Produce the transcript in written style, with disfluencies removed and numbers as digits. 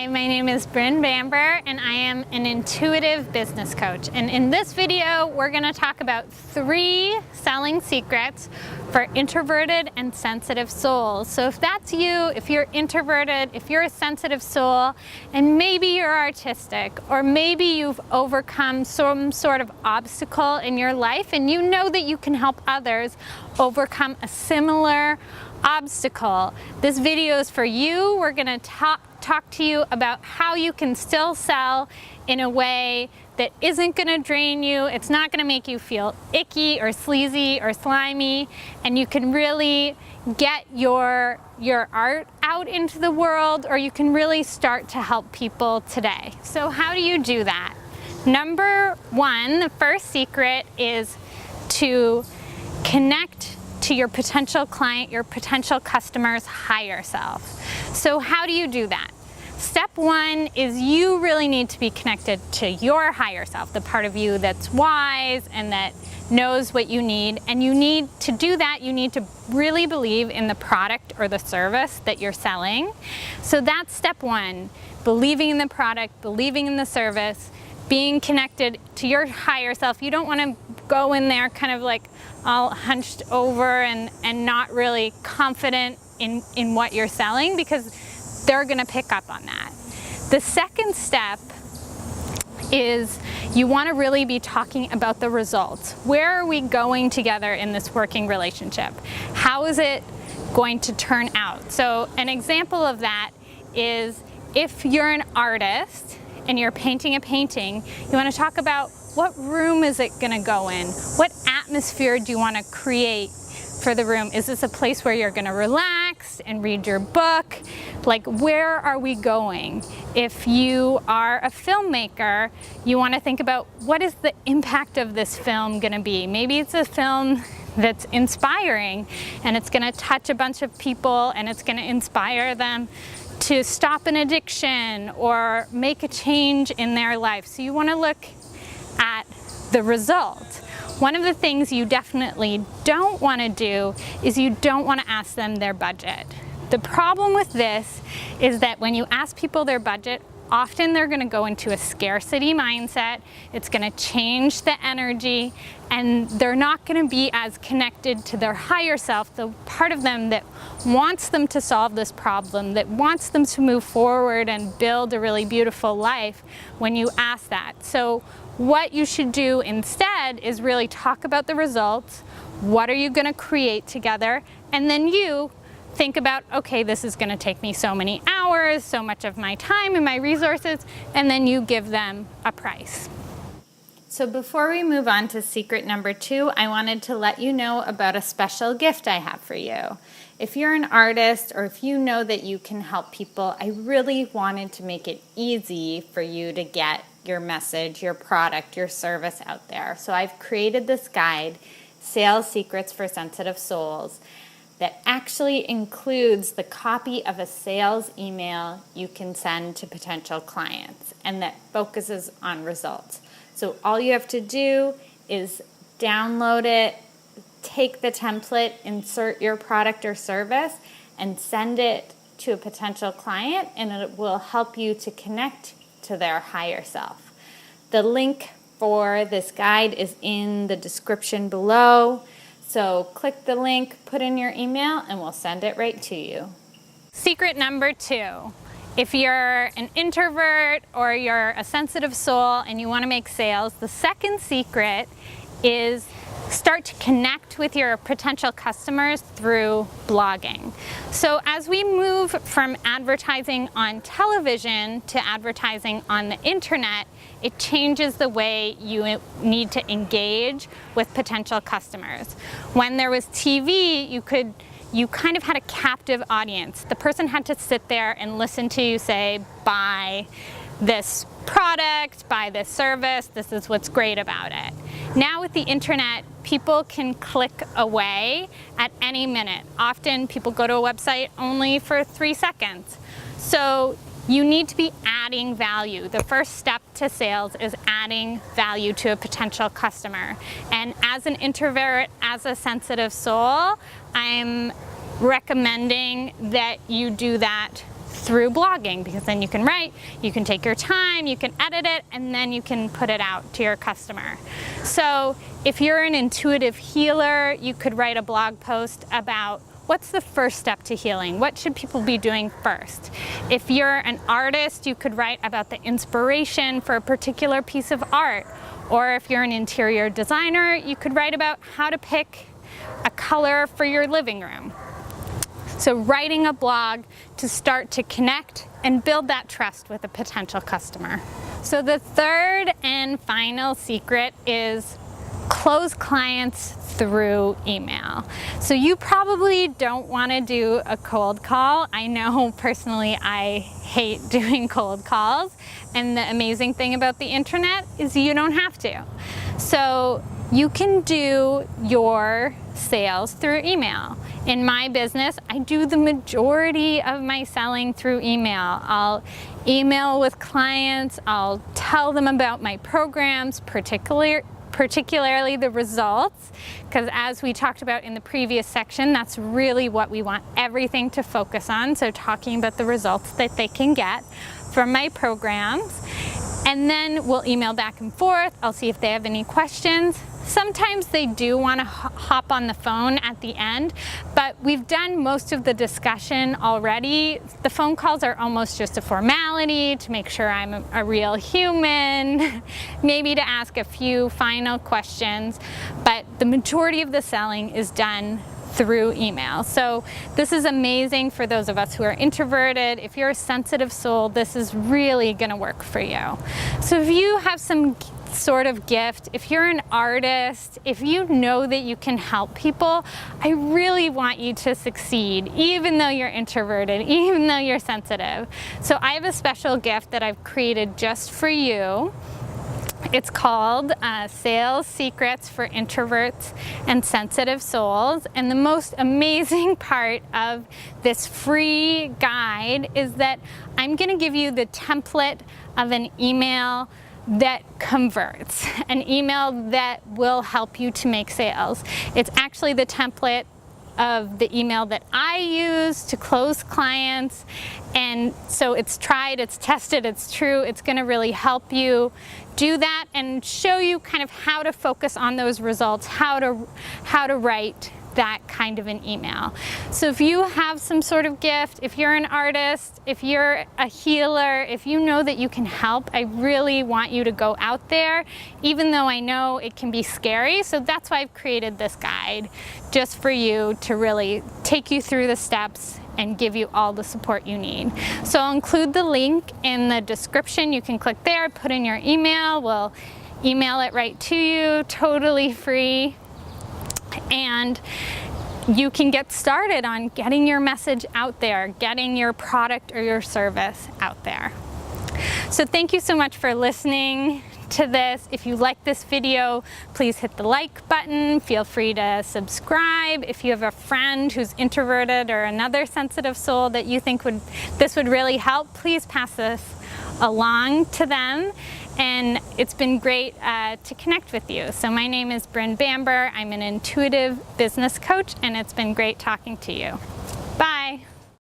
Hi, my name is Bryn Bamber and I am an intuitive business coach. And in this video, we're going to talk about 3 selling secrets for introverted and sensitive souls. So if that's you, if you're introverted, if you're a sensitive soul, and maybe you're artistic, or maybe you've overcome some sort of obstacle in your life and you know that you can help others overcome a similar obstacle, this video is for you. We're going to talk to you about how you can still sell in a way that isn't going to drain you. It's not going to make you feel icky or sleazy or slimy, and you can really get your art out into the world, or you can really start to help people today. So how do you do that? Number 1, the first secret is to connect to your potential client, your potential customer's higher self. So how do you do that? Step 1 is you really need to be connected to your higher self, the part of you that's wise and that knows what you need. And you need to do that, you need to really believe in the product or the service that you're selling. So that's step 1, believing in the product, believing in the service, being connected to your higher self. You don't want to go in there kind of like all hunched over and not really confident in what you're selling, because they're going to pick up on that. The second step is you want to really be talking about the results. Where are we going together in this working relationship? How is it going to turn out? So an example of that is if you're an artist and you're painting a painting, you want to talk about what room is it going to go in? What atmosphere do you want to create for the room? Is this a place where you're going to relax and read your book? Like, where are we going? If you are a filmmaker, you want to think about what is the impact of this film going to be? Maybe it's a film that's inspiring and it's going to touch a bunch of people and it's going to inspire them to stop an addiction or make a change in their life. So you want to look at the result. One of the things you definitely don't want to do is you don't want to ask them their budget. The problem with this is that when you ask people their budget, often they're going to go into a scarcity mindset. It's going to change the energy, and they're not going to be as connected to their higher self, the part of them that wants them to solve this problem, that wants them to move forward and build a really beautiful life when you ask that. So what you should do instead is really talk about the results. What are you going to create together? And then you think about, okay, this is going to take me so many hours, so much of my time and my resources, and then you give them a price. So before we move on to secret number 2, I wanted to let you know about a special gift I have for you. If you're an artist or if you know that you can help people, I really wanted to make it easy for you to get your message, your product, your service out there. So I've created this guide, Sales Secrets for Sensitive Souls, that actually includes the copy of a sales email you can send to potential clients and that focuses on results. So all you have to do is download it, take the template, insert your product or service, and send it to a potential client, and it will help you to connect to their higher self. The link for this guide is in the description below. So click the link, put in your email, and we'll send it right to you. Secret number 2. If you're an introvert or you're a sensitive soul and you want to make sales, the second secret is start to connect with your potential customers through blogging. So as we move from advertising on television to advertising on the internet, it changes the way you need to engage with potential customers. When there was TV, you kind of had a captive audience. The person had to sit there and listen to you say, buy this product, buy this service, this is what's great about it. Now with the internet, people can click away at any minute. Often people go to a website only for 3 seconds. So you need to be adding value. The first step to sales is adding value to a potential customer. And as an introvert, as a sensitive soul, I'm recommending that you do that through blogging, because then you can write, you can take your time, you can edit it, and then you can put it out to your customer. So if you're an intuitive healer, you could write a blog post about what's the first step to healing? What should people be doing first? If you're an artist, you could write about the inspiration for a particular piece of art. Or if you're an interior designer, you could write about how to pick a color for your living room. So writing a blog to start to connect and build that trust with a potential customer. So the third and final secret is close clients through email. So you probably don't want to do a cold call. I know personally I hate doing cold calls, and the amazing thing about the internet is you don't have to. So you can do your sales through email. In my business, I do the majority of my selling through email. I'll email with clients, I'll tell them about my programs, particularly the results, because as we talked about in the previous section, that's really what we want everything to focus on. So talking about the results that they can get from my programs. And then we'll email back and forth. I'll see if they have any questions. Sometimes they do want to hop on the phone at the end, but we've done most of the discussion already. The phone calls are almost just a formality to make sure I'm a real human, maybe to ask a few final questions, but the majority of the selling is done through email. So this is amazing for those of us who are introverted. If you're a sensitive soul, this is really going to work for you. So if you have some sort of gift, if you're an artist, if you know that you can help people, I really want you to succeed, even though you're introverted, even though you're sensitive. So I have a special gift that I've created just for you. It's called Sales Secrets for Introverts and Sensitive Souls. And the most amazing part of this free guide is that I'm going to give you the template of an email that converts, an email that will help you to make sales. It's actually the template of the email that I use to close clients, and so it's tried, it's tested, it's true. It's going to really help you do that and show you kind of how to focus on those results, how to write that kind of an email. So if you have some sort of gift, if you're an artist, if you're a healer, if you know that you can help, I really want you to go out there, even though I know it can be scary. So that's why I've created this guide just for you to really take you through the steps and give you all the support you need. So I'll include the link in the description. You can click there, put in your email, we'll email it right to you, totally free. And you can get started on getting your message out there, getting your product or your service out there. So thank you so much for listening to this. If you like this video, please hit the like button. Feel free to subscribe. If you have a friend who's introverted or another sensitive soul that you think this would really help, please pass this along to them. And it's been great to connect with you. So my name is Bryn Bamber. I'm an intuitive business coach, and it's been great talking to you.